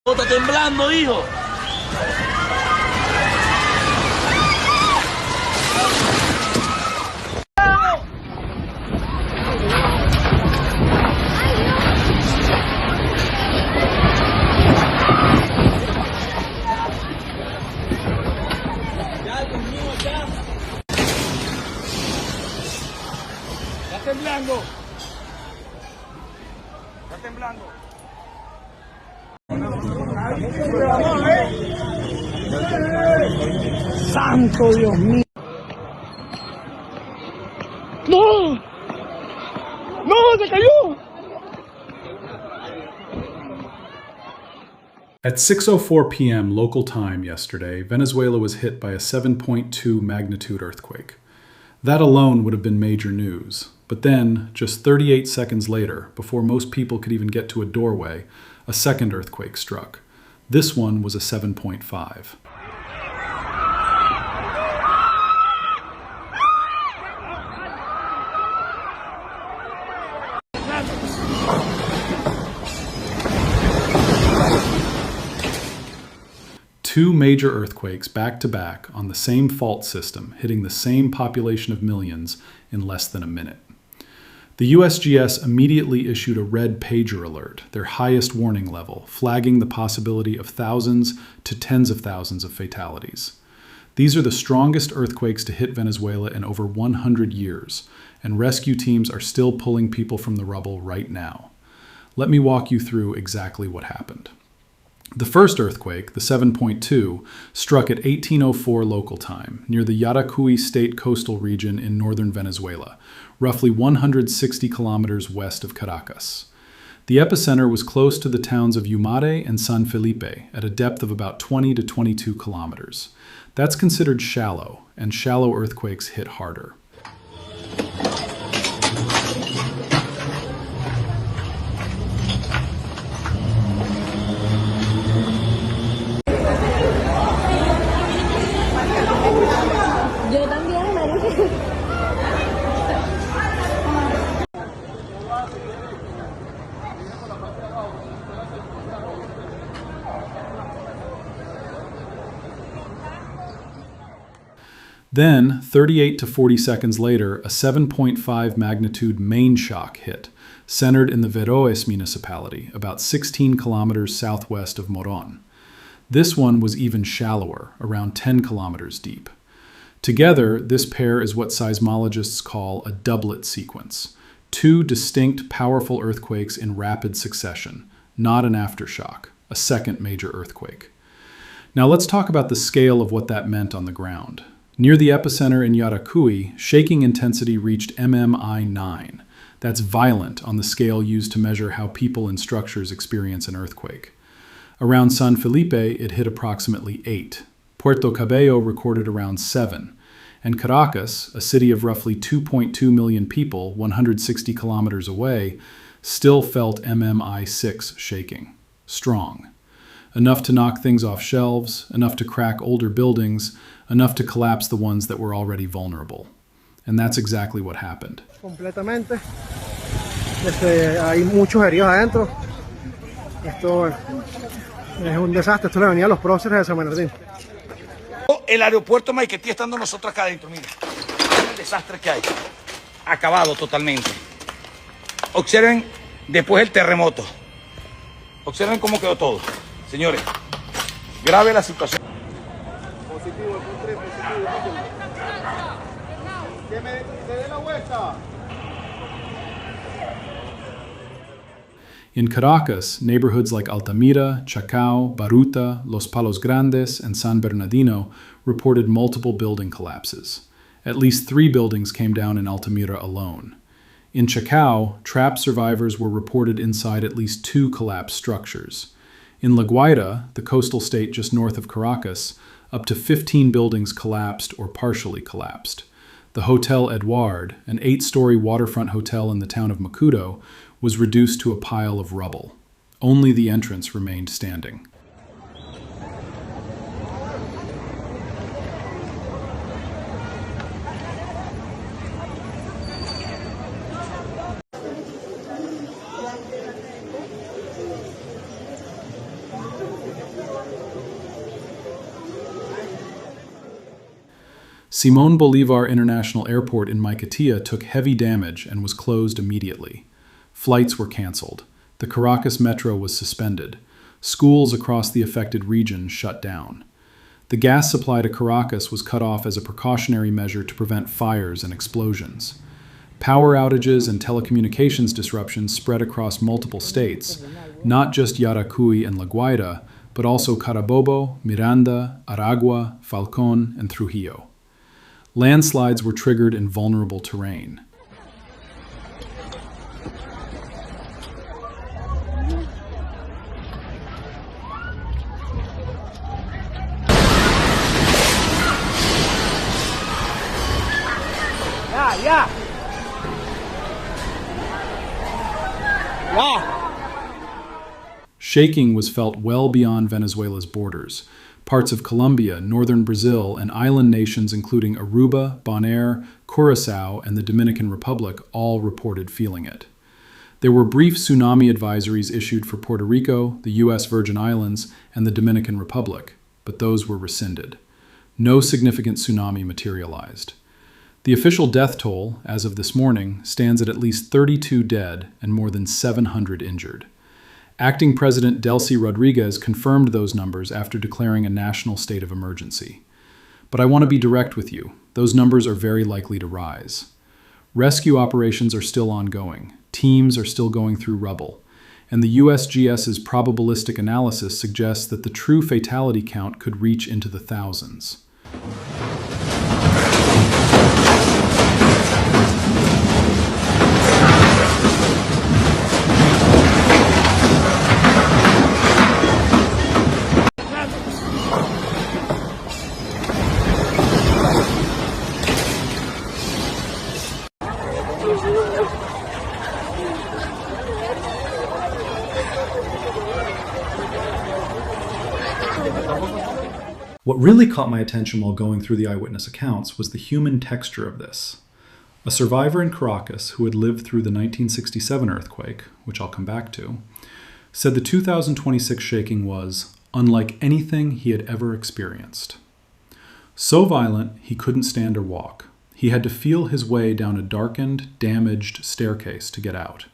Está temblando, hijo. Está temblando. Está temblando. ¡Santo Dios mío! ¡No! ¡No! ¡Se cayó! At 6:04 p.m. local time yesterday, Venezuela was hit by a 7.2 magnitude earthquake. That alone would have been major news. But then, just 38 seconds later, before most people could even get to a doorway, a second earthquake struck. This one was a 7.5. Two major earthquakes back-to-back on the same fault system, hitting the same population of millions in less than a minute. The USGS immediately issued a red pager alert, their highest warning level, flagging the possibility of thousands to tens of thousands of fatalities. These are the strongest earthquakes to hit Venezuela in over 100 years, and rescue teams are still pulling people from the rubble right now. Let me walk you through exactly what happened. The first earthquake, the 7.2, struck at 1804 local time, near the Yaracuy state coastal region in northern Venezuela, roughly 160 kilometers west of Caracas. The epicenter was close to the towns of Yumare and San Felipe, at a depth of about 20 to 22 kilometers. That's considered shallow, and shallow earthquakes hit harder. Then, 38 to 40 seconds later, a 7.5 magnitude main shock hit, centered in the Veroes municipality, about 16 kilometers southwest of Morón. This one was even shallower, around 10 kilometers deep. Together, this pair is what seismologists call a doublet sequence. Two distinct, powerful earthquakes in rapid succession, not an aftershock, a second major earthquake. Now let's talk about the scale of what that meant on the ground. Near the epicenter in Yaracuy, shaking intensity reached MMI 9. That's violent on the scale used to measure how people and structures experience an earthquake. Around San Felipe, it hit approximately 8. Puerto Cabello recorded around 7. And Caracas, a city of roughly 2.2 million people, 160 kilometers away, still felt MMI 6 shaking. Strong. Enough to knock things off shelves, enough to crack older buildings, enough to collapse the ones that were already vulnerable. And that's exactly what happened. Completamente. Hay muchos heridos adentro. Esto es un desastre. Esto le venía a los próceres de San Bernardino. El aeropuerto Maiquetí estando nosotros acá adentro, mira. El desastre que hay. Acabado totalmente. Observen después el terremoto. Observen cómo quedó todo. Señores, grave la situación. Positivo, el punto 3, positivo. Que me dé la vuelta. In Caracas, neighborhoods like Altamira, Chacao, Baruta, Los Palos Grandes, and San Bernardino reported multiple building collapses. At least 3 buildings came down in Altamira alone. In Chacao, trapped survivors were reported inside at least 2 collapsed structures. In La Guaira, the coastal state just north of Caracas, up to 15 buildings collapsed or partially collapsed. The Hotel Eduard, an 8-story waterfront hotel in the town of Macuto, was reduced to a pile of rubble. Only the entrance remained standing. Simón Bolívar International Airport in Maiquetía took heavy damage and was closed immediately. Flights were canceled. The Caracas metro was suspended. Schools across the affected region shut down. The gas supply to Caracas was cut off as a precautionary measure to prevent fires and explosions. Power outages and telecommunications disruptions spread across multiple states, not just Yaracuy and La Guaira, but also Carabobo, Miranda, Aragua, Falcón, and Trujillo. Landslides were triggered in vulnerable terrain. Shaking was felt well beyond Venezuela's borders. Parts of Colombia, northern Brazil, and island nations including Aruba, Bonaire, Curaçao, and the Dominican Republic all reported feeling it. There were brief tsunami advisories issued for Puerto Rico, the U.S. Virgin Islands, and the Dominican Republic, but those were rescinded. No significant tsunami materialized. The official death toll, as of this morning, stands at least 32 dead and more than 700 injured. Acting President Delcy Rodriguez confirmed those numbers after declaring a national state of emergency. But I want to be direct with you. Those numbers are very likely to rise. Rescue operations are still ongoing. Teams are still going through rubble. And the USGS's probabilistic analysis suggests that the true fatality count could reach into the thousands. What really caught my attention while going through the eyewitness accounts was the human texture of this. A survivor in Caracas who had lived through the 1967 earthquake, which I'll come back to, said the 2026 shaking was unlike anything he had ever experienced. So violent, he couldn't stand or walk. He had to feel his way down a darkened, damaged staircase to get out.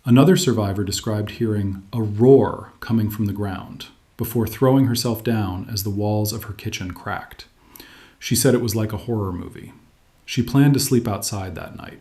Another survivor described hearing a roar coming from the ground before throwing herself down as the walls of her kitchen cracked. She said it was like a horror movie. She planned to sleep outside that night.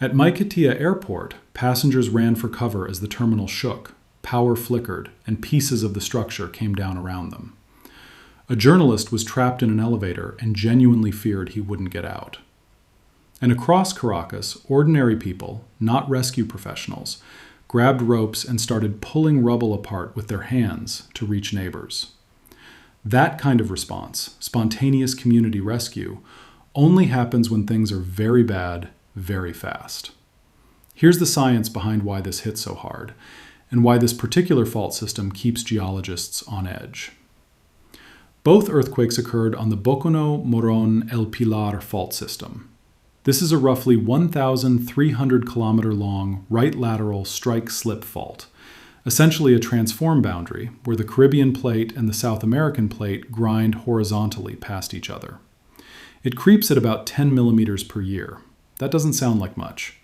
At Maiquetía Airport, passengers ran for cover as the terminal shook, power flickered, and pieces of the structure came down around them. A journalist was trapped in an elevator and genuinely feared he wouldn't get out. And across Caracas, ordinary people, not rescue professionals, grabbed ropes and started pulling rubble apart with their hands to reach neighbors. That kind of response, spontaneous community rescue, only happens when things are very bad, very fast. Here's the science behind why this hits so hard, and why this particular fault system keeps geologists on edge. Both earthquakes occurred on the Boconó, Morón, El Pilar Fault System. This is a roughly 1,300 kilometer long right lateral strike-slip fault, essentially a transform boundary where the Caribbean plate and the South American plate grind horizontally past each other. It creeps at about 10 millimeters per year. That doesn't sound like much.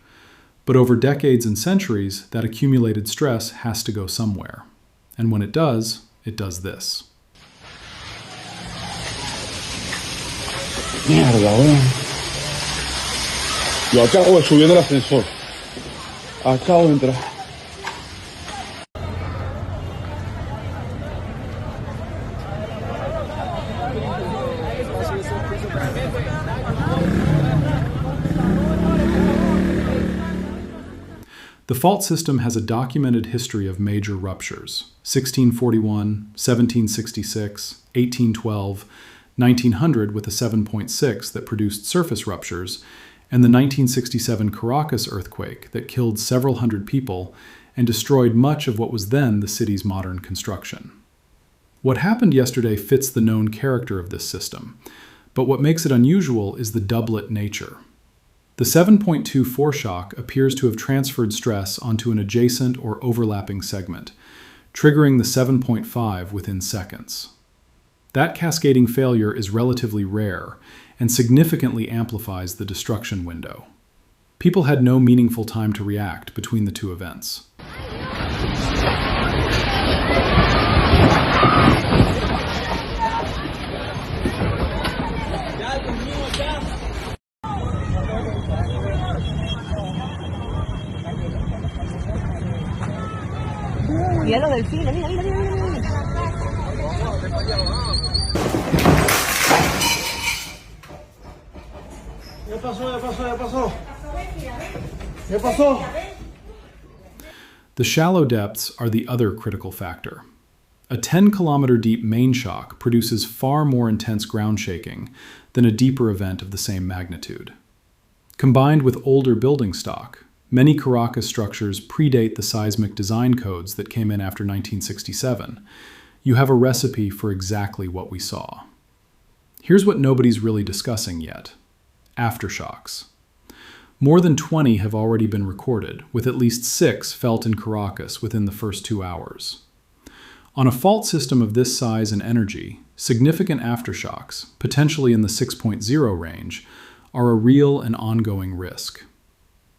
But over decades and centuries, that accumulated stress has to go somewhere. And when it does this. Mierda, weón. Yo acabo de subir el ascensor. Acabo de entrar. The fault system has a documented history of major ruptures: 1641, 1766, 1812, 1900 with a 7.6 that produced surface ruptures, and the 1967 Caracas earthquake that killed several hundred people and destroyed much of what was then the city's modern construction. What happened yesterday fits the known character of this system, but what makes it unusual is the doublet nature. The 7.2 foreshock appears to have transferred stress onto an adjacent or overlapping segment, triggering the 7.5 within seconds. That cascading failure is relatively rare and significantly amplifies the destruction window. People had no meaningful time to react between the two events. Mira los delfines, mira, mira, mira, mira. Ya pasó, ya pasó, ya pasó. Ya pasó. The shallow depths are the other critical factor. A 10-kilometer deep main shock produces far more intense ground shaking than a deeper event of the same magnitude. Combined with older building stock, many Caracas structures predate the seismic design codes that came in after 1967. You have a recipe for exactly what we saw. Here's what nobody's really discussing yet: aftershocks. More than 20 have already been recorded, with at least 6 felt in Caracas within the first 2 hours. On a fault system of this size and energy, significant aftershocks, potentially in the 6.0 range, are a real and ongoing risk.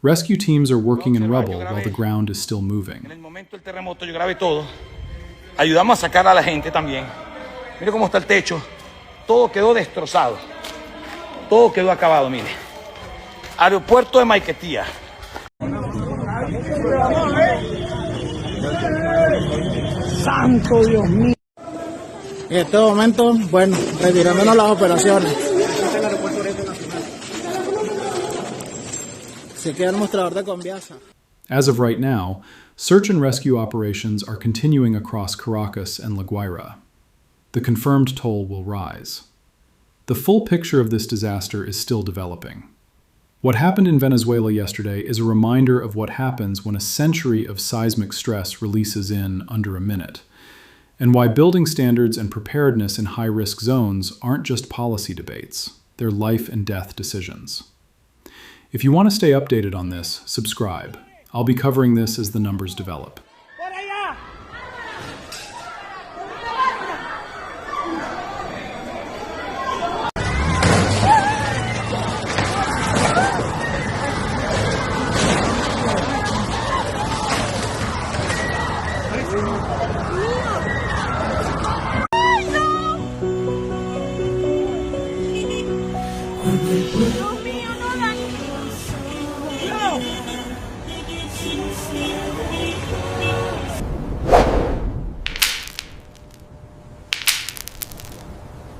Rescue teams are working in rubble while the ground is still moving. En el momento del terremoto yo grabé todo. Ayudamos a sacar a la gente también. Mire cómo está el techo. Todo quedó destrozado. Todo quedó acabado, mire. Aeropuerto de Maiquetía. Santo Dios mío. En este momento, bueno, retirándonos las operaciones. Se queda el mostrador de Conviasa. As of right now, search and rescue operations are continuing across Caracas and La Guaira. The confirmed toll will rise. The full picture of this disaster is still developing. What happened in Venezuela yesterday is a reminder of what happens when a century of seismic stress releases in under a minute, and why building standards and preparedness in high-risk zones aren't just policy debates, they're life and death decisions. If you want to stay updated on this, subscribe. I'll be covering this as the numbers develop. No.